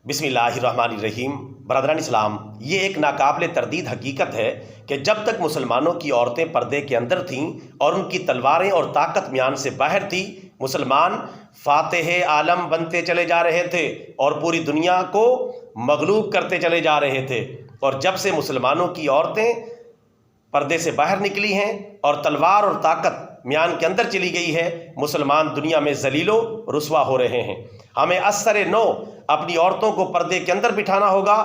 بسم اللہ الرحمن الرحیم۔ برادران اسلام، یہ ایک ناقابل تردید حقیقت ہے کہ جب تک مسلمانوں کی عورتیں پردے کے اندر تھیں اور ان کی تلواریں اور طاقت میان سے باہر تھی، مسلمان فاتح عالم بنتے چلے جا رہے تھے اور پوری دنیا کو مغلوب کرتے چلے جا رہے تھے۔ اور جب سے مسلمانوں کی عورتیں پردے سے باہر نکلی ہیں اور تلوار اور طاقت میان کے اندر چلی گئی ہے، مسلمان دنیا میں ذلیل و رسوا ہو رہے ہیں۔ ہمیں اثر نو اپنی عورتوں کو پردے کے اندر بٹھانا ہوگا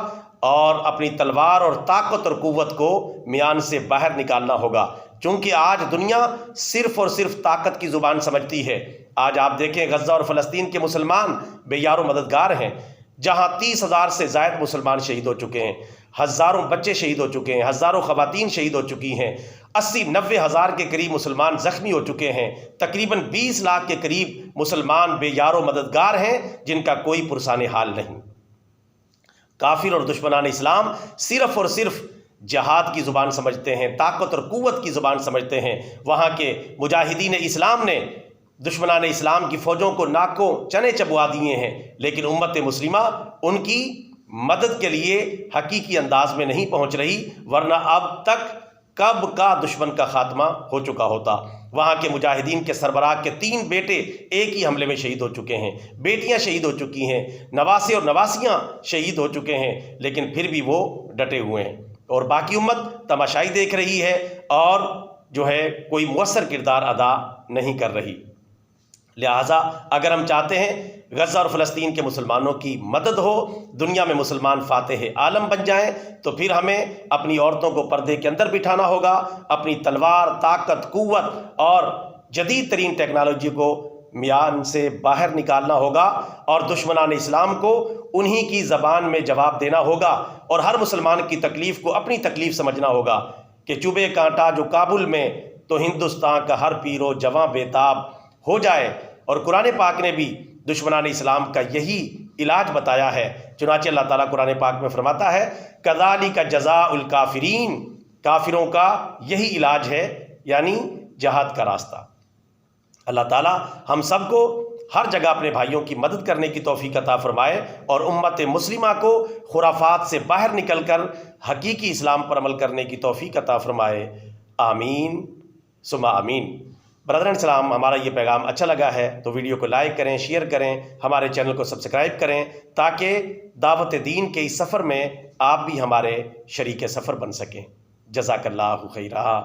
اور اپنی تلوار اور طاقت اور قوت کو میان سے باہر نکالنا ہوگا، چونکہ آج دنیا صرف اور صرف طاقت کی زبان سمجھتی ہے۔ آج آپ دیکھیں غزہ اور فلسطین کے مسلمان بے یار و مددگار ہیں، جہاں 30,000 سے زائد مسلمان شہید ہو چکے ہیں، ہزاروں بچے شہید ہو چکے ہیں، ہزاروں خواتین شہید ہو چکی ہیں، 80-90 ہزار کے قریب مسلمان زخمی ہو چکے ہیں، تقریباً 20 لاکھ کے قریب مسلمان بے یار و مددگار ہیں جن کا کوئی پرسان حال نہیں۔ کافر اور دشمنان اسلام صرف اور صرف جہاد کی زبان سمجھتے ہیں، طاقت اور قوت کی زبان سمجھتے ہیں۔ وہاں کے مجاہدین اسلام نے دشمنان اسلام کی فوجوں کو ناکوں چنے چبوا دیے ہیں، لیکن امت مسلمہ ان کی مدد کے لیے حقیقی انداز میں نہیں پہنچ رہی، ورنہ اب تک کب کا دشمن کا خاتمہ ہو چکا ہوتا۔ وہاں کے مجاہدین کے سربراہ کے 3 بیٹے ایک ہی حملے میں شہید ہو چکے ہیں، بیٹیاں شہید ہو چکی ہیں، نواسے اور نواسیاں شہید ہو چکے ہیں، لیکن پھر بھی وہ ڈٹے ہوئے ہیں اور باقی امت تماشائی دیکھ رہی ہے اور کوئی مؤثر کردار ادا نہیں کر رہی۔ لہٰذا اگر ہم چاہتے ہیں غزہ اور فلسطین کے مسلمانوں کی مدد ہو، دنیا میں مسلمان فاتح عالم بن جائیں، تو پھر ہمیں اپنی عورتوں کو پردے کے اندر بٹھانا ہوگا، اپنی تلوار، طاقت، قوت اور جدید ترین ٹیکنالوجی کو میان سے باہر نکالنا ہوگا اور دشمنان اسلام کو انہی کی زبان میں جواب دینا ہوگا، اور ہر مسلمان کی تکلیف کو اپنی تکلیف سمجھنا ہوگا کہ چبھے کانٹا جو کابل میں تو ہندوستان کا ہر پیرو جواں بیتاب ہو جائے۔ اور قرآن پاک نے بھی دشمنان اسلام کا یہی علاج بتایا ہے، چنانچہ اللہ تعالیٰ قرآن پاک میں فرماتا ہے کذالک جزاء الکافرین، کافروں کا یہی علاج ہے، یعنی جہاد کا راستہ۔ اللہ تعالیٰ ہم سب کو ہر جگہ اپنے بھائیوں کی مدد کرنے کی توفیق عطا فرمائے اور امت مسلمہ کو خرافات سے باہر نکل کر حقیقی اسلام پر عمل کرنے کی توفیق عطا فرمائے، آمین ثم آمین۔ برادران اسلام، ہمارا یہ پیغام اچھا لگا ہے تو ویڈیو کو لائک کریں، شیئر کریں، ہمارے چینل کو سبسکرائب کریں تاکہ دعوت دین کے اس سفر میں آپ بھی ہمارے شریک سفر بن سکیں۔ جزاک اللہ خیرہ۔